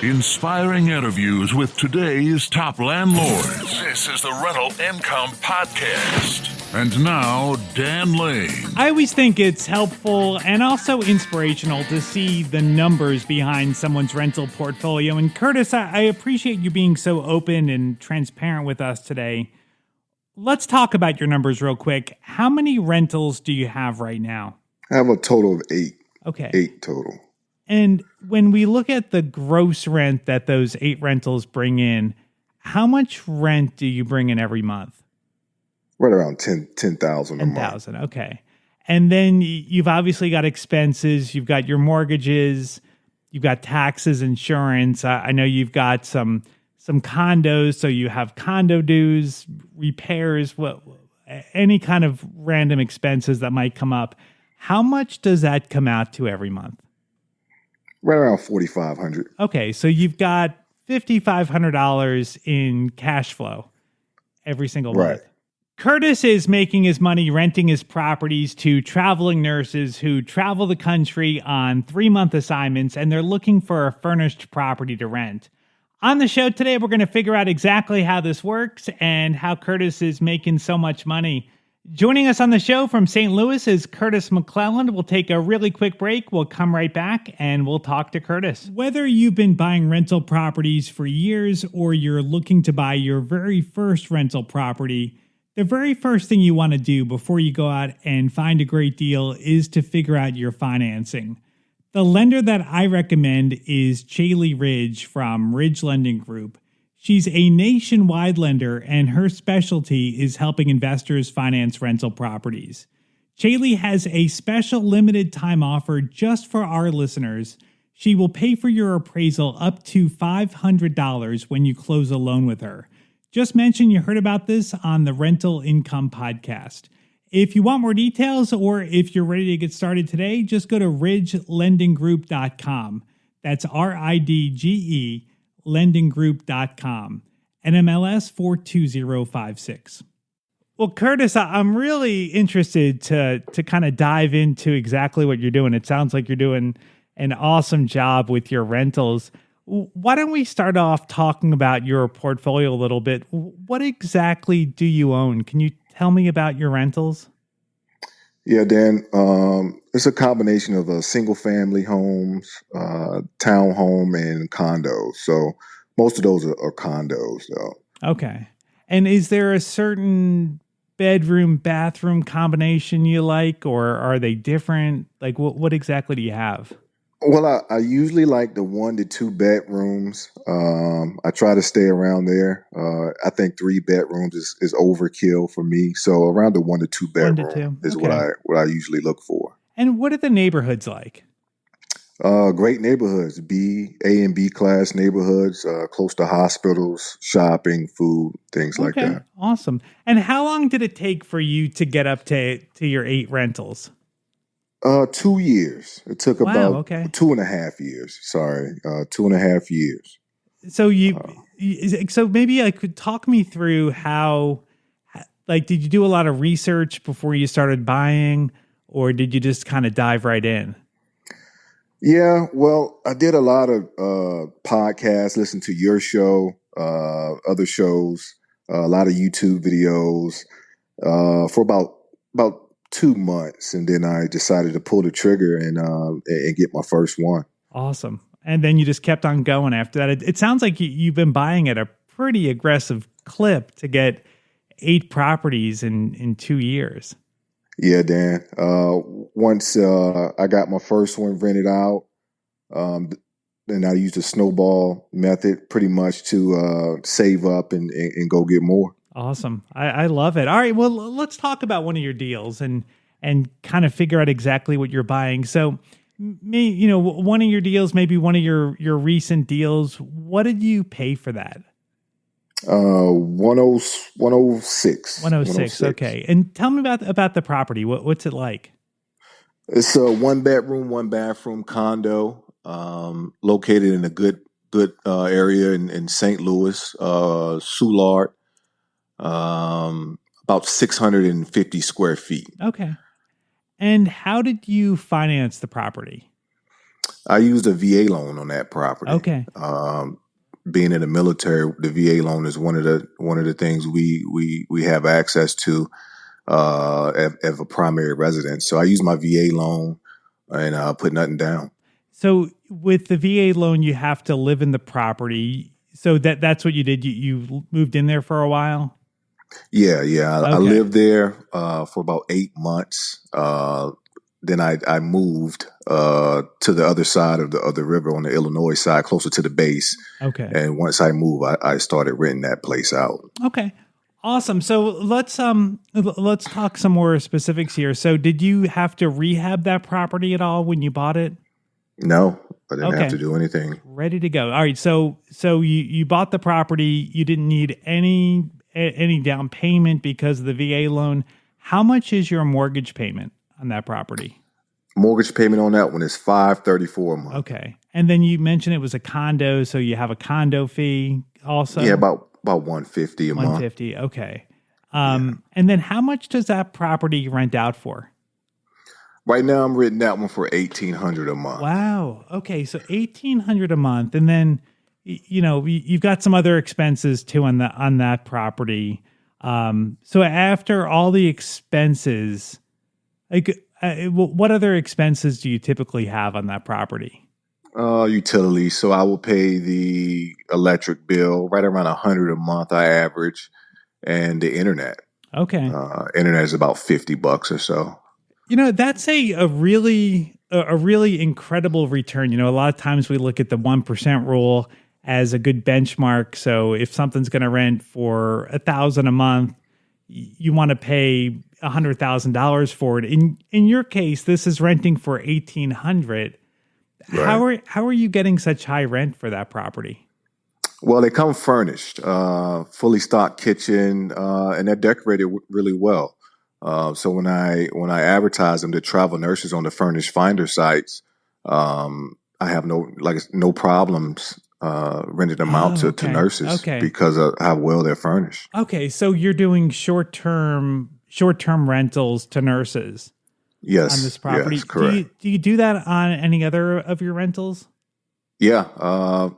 Inspiring interviews with today's top landlords. This is the Rental Income Podcast. And now, Dan Lane. I always think it's helpful and also inspirational to see the numbers behind someone's rental portfolio. And Curtis, I appreciate you being so open and transparent with us today. Let's talk about your numbers real quick. How many rentals do you have right now? I have a total of 8. Okay. 8 total. And when we look at the gross rent that those 8 rentals bring in, how much rent do you bring in every month? Right around 10,000 a month. 10,000, okay. And then you've obviously got expenses, you've got your mortgages, you've got taxes, insurance. I know you've got some condos, so you have condo dues, repairs, any kind of random expenses that might come up. How much does that come out to every month? Right around $4,500. Okay, so you've got $5,500 in cash flow every single month. Curtis is making his money renting his properties to traveling nurses who travel the country on 3-month assignments, and they're looking for a furnished property to rent. On the show today, we're going to figure out exactly how this works and how Curtis is making so much money. Joining us on the show from St. Louis is Curtis Mcclelland. We'll take a really quick break. We'll come right back and we'll talk to Curtis. Whether you've been buying rental properties for years or you're looking to buy your very first rental property, the very first thing you want to do before you go out and find a great deal is to figure out your financing. The lender that I recommend is Chaley Ridge from Ridge Lending Group. She's a nationwide lender, and her specialty is helping investors finance rental properties. Chaley has a special limited time offer just for our listeners. She will pay for your appraisal up to $500 when you close a loan with her. Just mention you heard about this on the Rental Income Podcast. If you want more details or if you're ready to get started today, just go to ridgelendinggroup.com. That's RIDGE. lendinggroup.com, NMLS 42056. Well, Curtis, I'm really interested to kind of dive into exactly what you're doing. It sounds like you're doing an awesome job with your rentals. Why don't we start off talking about your portfolio a little bit? What exactly do you own? Can you tell me about your rentals? Yeah, Dan, it's a combination of single-family homes, townhome, and condos. So most of those are condos, though. Okay. And is there a certain bedroom, bathroom combination you like, or are they different? Like, what exactly do you have? Well, I usually like the 1 to 2 bedrooms. I try to stay around there. I think 3 bedrooms is overkill for me. So around the 1 to 2 bedroom is what I usually look for. And what are the neighborhoods like? Great neighborhoods, A and B class neighborhoods, close to hospitals, shopping, food, things like that. Awesome. And how long did it take for you to get up to your 8 rentals? 2 years. It took about 2.5 years. 2.5 years. So so maybe I could talk me through how, like, did you do a lot of research before you started buying, or did you just kind of dive right in? Yeah, well, I did a lot of podcasts, listened to your show, other shows, a lot of YouTube videos for about 2 months, and then I decided to pull the trigger and get my first one. Awesome. And then you just kept on going after that. It sounds like you've been buying at a pretty aggressive clip to get 8 properties in 2 years. Yeah, Dan. Once I got my first one rented out, and I used the snowball method pretty much to save up and go get more. Awesome. I love it. All right. Well, let's talk about one of your deals and kind of figure out exactly what you're buying. So, one of your deals, maybe one of your recent deals, what did you pay for that? 106. 106. Okay. And tell me about the property. What's it like? It's a 1-bedroom, 1-bathroom condo, located in a good area in St. Louis, Soulard. About 650 square feet. Okay. And how did you finance the property? I used a VA loan on that property. Okay. Being in the military, the VA loan is one of the things we have access to as a primary residence. So I used my VA loan and put nothing down. So with the VA loan, you have to live in the property. So that's what you did. You moved in there for a while? Yeah. I lived there for about 8 months. Then I moved to the other side of the river on the Illinois side, closer to the base. Okay. And once I moved, I started renting that place out. Okay. Awesome. So let's talk some more specifics here. So did you have to rehab that property at all when you bought it? No, I didn't have to do anything. Ready to go. All right. So you bought the property. You didn't need any down payment because of the VA loan. How much is your mortgage payment on that property? Mortgage payment on that one is $534 a month. Okay. And then you mentioned it was a condo, so you have a condo fee also? Yeah, about $150 a month. $150. Okay. And then how much does that property rent out for? Right now, I'm renting that one for $1,800 a month. Wow. Okay, so $1,800 a month, and then you've got some other expenses too on that property. So after all the expenses, what other expenses do you typically have on that property? Utilities. So I will pay the electric bill right around $100 a month. I average, and the internet. Okay. Internet is about $50 or so. That's a really incredible return. A lot of times we look at the 1% rule as a good benchmark. So if something's going to rent for $1,000 a month, you want to pay $100,000 for it. In your case, this is renting for $1,800. Right. How are you getting such high rent for that property? Well, they come furnished, fully stocked kitchen, and they're decorated really well. So when I advertise them to travel nurses on the furnished finder sites, I have no problems renting them out to nurses because of how well they're furnished. Okay, so you're doing short-term rentals to nurses. Yes, on this property. Yes, correct. Do you do that on any other of your rentals? Yeah,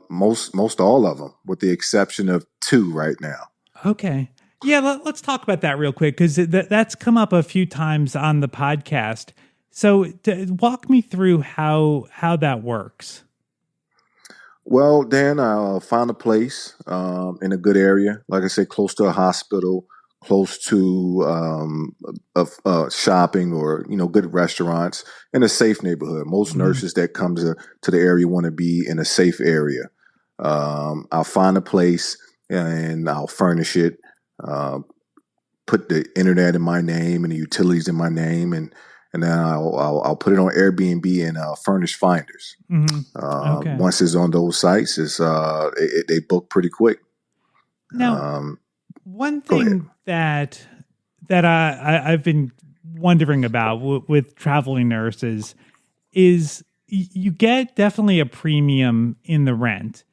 most all of them, with the exception of 2 right now. Okay. Yeah, let's talk about that real quick because that's come up a few times on the podcast. So walk me through how that works. Well, Dan, I'll find a place in a good area, like I said, close to a hospital, close to shopping or good restaurants, in a safe neighborhood. Most nurses that come to the area want to be in a safe area. I'll find a place and I'll furnish it. Put the internet in my name and the utilities in my name, and then I'll put it on Airbnb and furnish finders. Mm-hmm. Once it's on those sites, they book pretty quick. Now, one thing that I've been wondering about with traveling nurses is you get definitely a premium in the rent.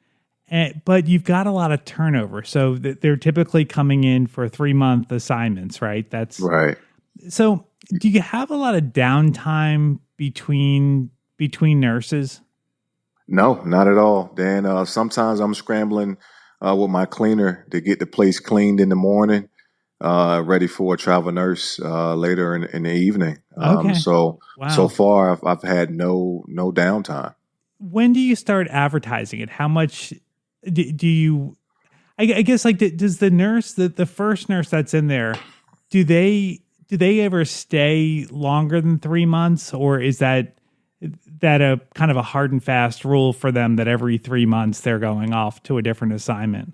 But you've got a lot of turnover. So they're typically coming in for 3-month assignments, right? That's right. So do you have a lot of downtime between nurses? No, not at all, Dan. Sometimes I'm scrambling with my cleaner to get the place cleaned in the morning, ready for a travel nurse later in the evening. So far I've had no downtime. When do you start advertising it? How much do you, I guess, does the nurse, the first nurse that's in there, do they ever stay longer than 3 months, or is that a kind of a hard and fast rule for them that every 3 months they're going off to a different assignment?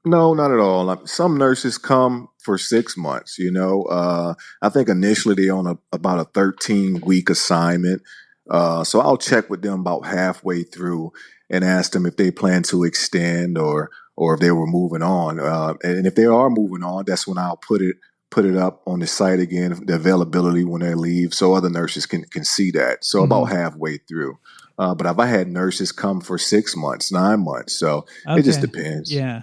No, not at all. Some nurses come for 6 months, I think initially they're on about a 13-week assignment. So I'll check with them about halfway through and ask them if they plan to extend or if they were moving on. And if they are moving on, that's when I'll put it up on the site again, the availability when they leave, so other nurses can see that. So about halfway through. But I've had nurses come for 6 months, 9 months. So it just depends. Yeah.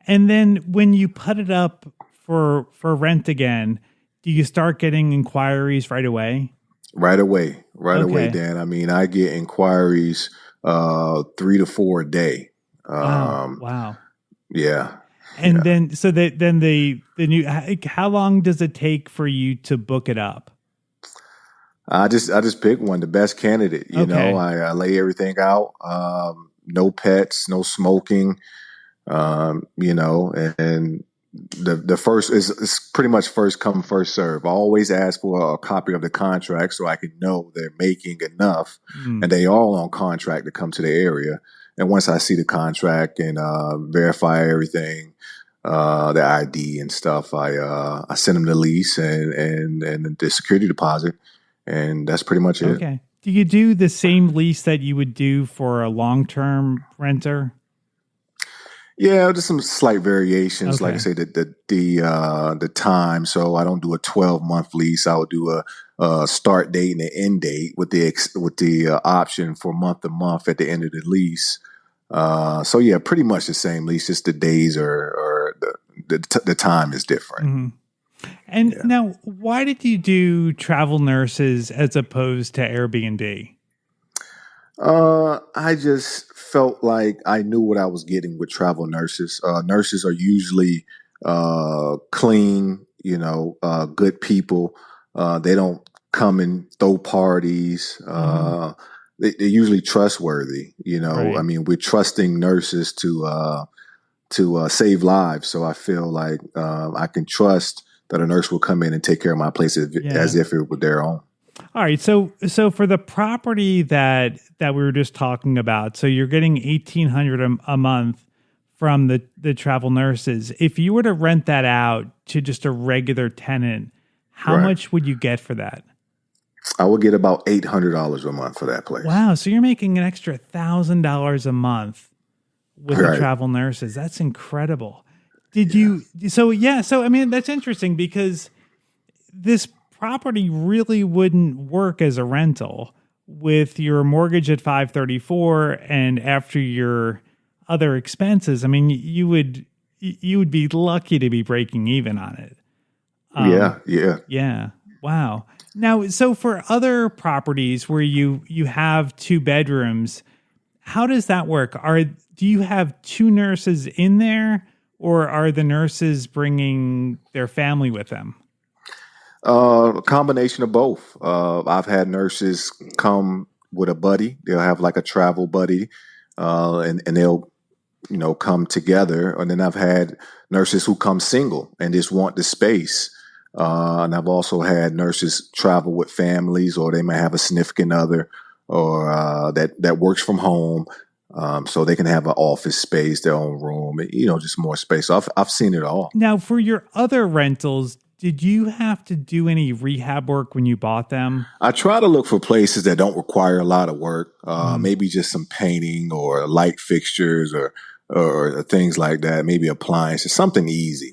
And then when you put it up for rent again, do you start getting inquiries right away? Right away, Dan. I mean, I get inquiries 3 to 4 a day. Wow. Yeah. And then, so then the new, how long does it take for you to book it up? I just pick one, the best candidate. Okay. I lay everything out. No pets, no smoking. And the first is pretty much first come, first serve. I always ask for a copy of the contract so I can know they're making enough and they are all on contract to come to the area. And once I see the contract and verify everything, the ID and stuff, I send them the lease and the security deposit, and that's pretty much it. Okay. Do you do the same lease that you would do for a long-term renter? Yeah, just some slight variations. Okay. Like I say, the time. So I don't do a 12-month lease. I would do a start date and an end date with the option for month to month at the end of the lease. So yeah, pretty much the same lease. Just the days or the time is different. Mm-hmm. And now, why did you do travel nurses as opposed to Airbnb? I just felt like I knew what I was getting with travel nurses. Nurses are usually clean, good people. They don't come and throw parties. They're usually trustworthy. Right. I mean, we're trusting nurses to save lives. So I feel like I can trust that a nurse will come in and take care of my place as if it were their own. All right. So for the property that we were just talking about, so you're getting $1,800 a month from the travel nurses. If you were to rent that out to just a regular tenant, how much would you get for that? I would get about $800 a month for that place. Wow. So you're making an extra $1,000 a month with the travel nurses. That's incredible. Did you? So I mean, that's interesting because this property really wouldn't work as a rental with your mortgage at 534 and after your other expenses. I mean, you would be lucky to be breaking even on it. Yeah. Wow. Now, so for other properties where you have 2 bedrooms, how does that work? Do you have 2 nurses in there, or are the nurses bringing their family with them? A combination of both. I've had nurses come with a buddy. They'll have like a travel buddy, and they'll, come together. And then I've had nurses who come single and just want the space. And I've also had nurses travel with families, or they may have a significant other, or that works from home, so they can have an office space, their own room, just more space. So I've seen it all. Now, for your other rentals, did you have to do any rehab work when you bought them? I try to look for places that don't require a lot of work, maybe just some painting or light fixtures or things like that, maybe appliances, something easy,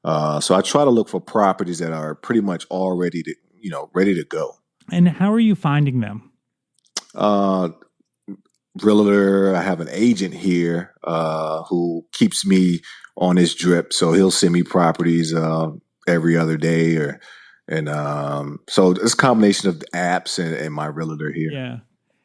So I try to look for properties that are pretty much all ready to go. And how are you finding them? Realtor. I have an agent here who keeps me on his drip, so he'll send me properties every other day, so it's a combination of the apps and my realtor here. Yeah.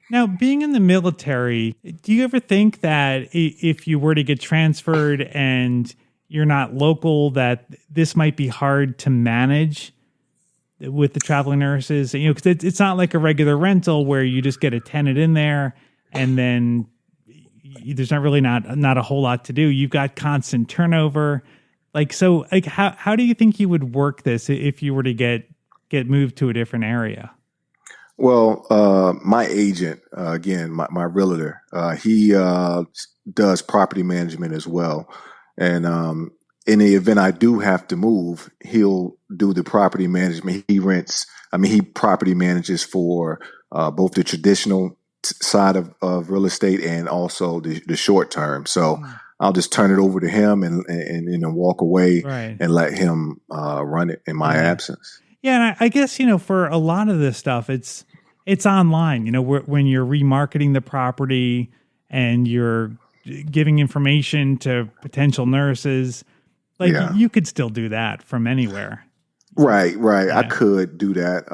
Now, being in the military, do you ever think that if you were to get transferred and you're not local, that this might be hard to manage with the traveling nurses? Because it's not like a regular rental where you just get a tenant in there and then there's not a whole lot to do. You've got constant turnover. How do you think you would work this if you were to get moved to a different area? Well, my agent, again, my realtor, he does property management as well. And in the event I do have to move, he'll do the property management. He property manages for both the traditional side of real estate and also the short term. So I'll just turn it over to him and walk away and let him run it in my absence. Yeah, and I guess, for a lot of this stuff, it's online. When you're remarketing the property and you're giving information to potential nurses, you could still do that from anywhere. Right. I Yeah. could do that.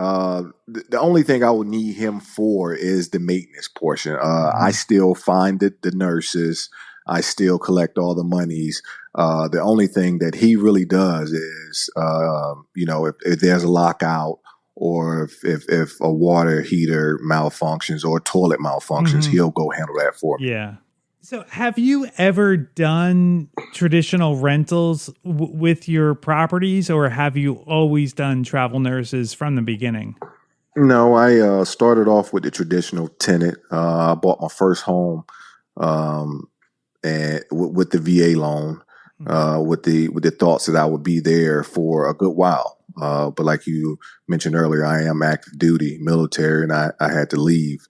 The only thing I would need him for is the maintenance portion. I Mhm. still find the nurses. I still collect all the monies. The only thing that he really does is, if there's a lockout or if a water heater malfunctions or toilet malfunctions, Mhm. he'll go handle that for me. Yeah. So, have you ever done traditional rentals with your properties, or have you always done travel nurses from the beginning? No, I started off with the traditional tenant. I bought my first home um, and with the VA loan, with the thoughts that I would be there for a good while. But like you mentioned earlier, I am active duty military, and I had to leave.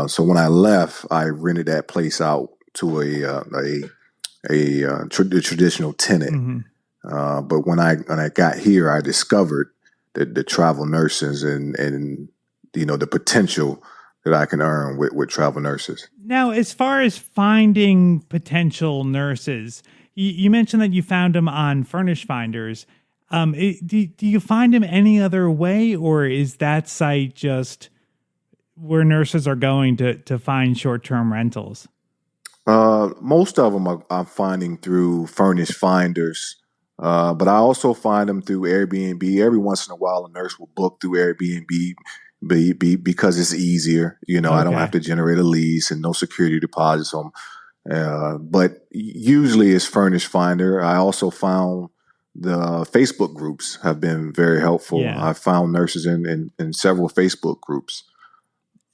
So when I left, I rented that place out to the traditional tenant. Hmm. But when I got here, I discovered the travel nurses and the potential that I can earn with travel nurses. Now, as far as finding potential nurses, you mentioned that you found them on Furnish Finders. Do you find them any other way, or is that site just where nurses are going to find short term rentals? Most of them I'm finding through furnished finders, but I also find them through Airbnb. Every once in a while, a nurse will book through Airbnb because it's easier. I don't have Okay. to generate a lease and no security deposits on. But usually it's furnished finder. I also found the Facebook groups have been very helpful. Yeah. I found nurses in several Facebook groups.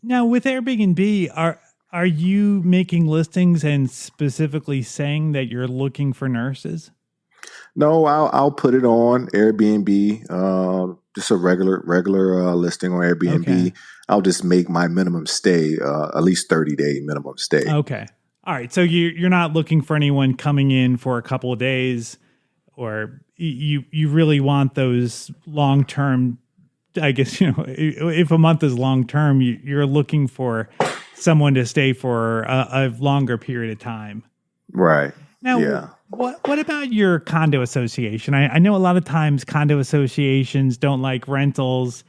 Now, with Airbnb, are you making listings and specifically saying that you're looking for nurses? No, I'll put it on Airbnb. Just a regular listing on Okay. Airbnb. I'll just make my minimum stay at least 30-day minimum stay. Okay. All right. So you're not looking for anyone coming in for a couple of days, or you really want those long term. I guess if a month is long term, you're looking for someone to stay for a longer period of time. Right. Now, Yeah. what about your condo association? I know a lot of times condo associations don't like rentals.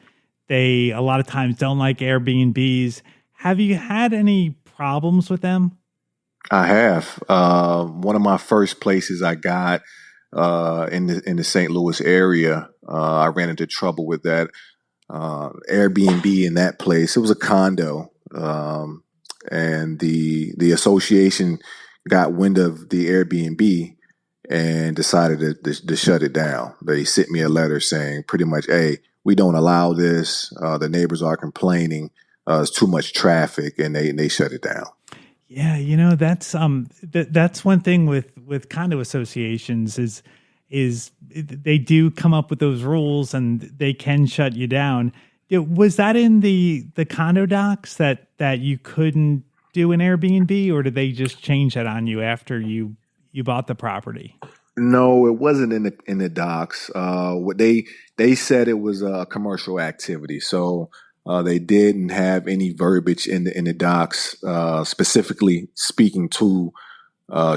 They a lot of times don't like Airbnbs. Have you had any problems with them? I have. One of my first places I got in the St. Louis area. I ran into trouble with that Airbnb in that place. It was a condo, and the association got wind of the Airbnb and decided to shut it down. They sent me a letter saying pretty much, "Hey, we don't allow this. The neighbors are complaining. It's too much traffic," and they shut it down. Yeah, that's that's one thing with condo associations is they do come up with those rules and they can shut you down. Was that in the condo docs that you couldn't do an Airbnb, or did they just change that on you after you bought the property? No, it wasn't in the docs. What they said it was a commercial activity, so they didn't have any verbiage in the docs specifically speaking to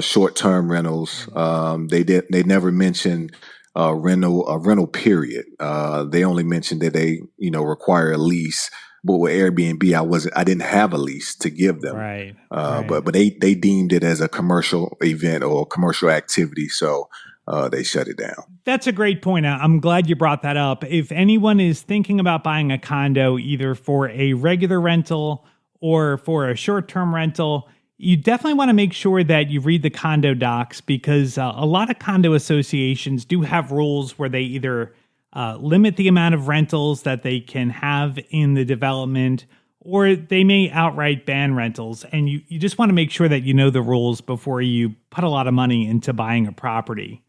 short term rentals. They never mentioned a rental period. They only mentioned that they require a lease. But with Airbnb, I didn't have a lease to give them. Right, right. But they deemed it as a commercial event or commercial activity, so they shut it down. That's a great point. I'm glad you brought that up. If anyone is thinking about buying a condo, either for a regular rental or for a short term rental, you definitely want to make sure that you read the condo docs, because a lot of condo associations do have rules where they either limit the amount of rentals that they can have in the development, or they may outright ban rentals. And you just want to make sure that you know the rules before you put a lot of money into buying a property.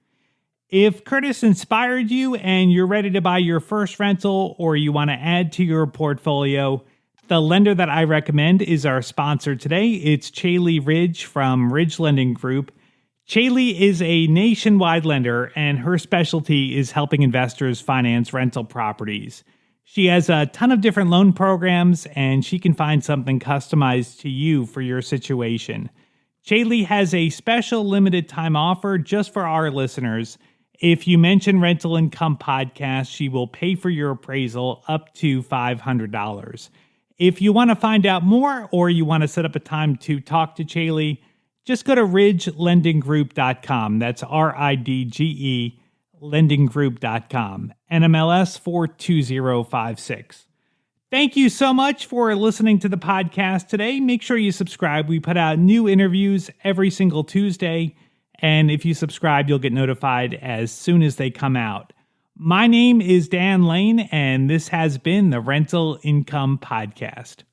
If Curtis inspired you and you're ready to buy your first rental, or you want to add to your portfolio, the lender that I recommend is our sponsor today. It's Chaley Ridge from Ridge Lending Group. Chaley is a nationwide lender, and her specialty is helping investors finance rental properties. She has a ton of different loan programs, and she can find something customized to you for your situation. Chaley has a special limited time offer just for our listeners. If you mention Rental Income Podcast, she will pay for your appraisal up to $500. If you want to find out more or you want to set up a time to talk to Chaley, just go to ridgelendinggroup.com. That's RIDGE lendinggroup.com. NMLS 42056. Thank you so much for listening to the podcast today. Make sure you subscribe. We put out new interviews every single Tuesday. And if you subscribe, you'll get notified as soon as they come out. My name is Dan Lane, and this has been the Rental Income Podcast.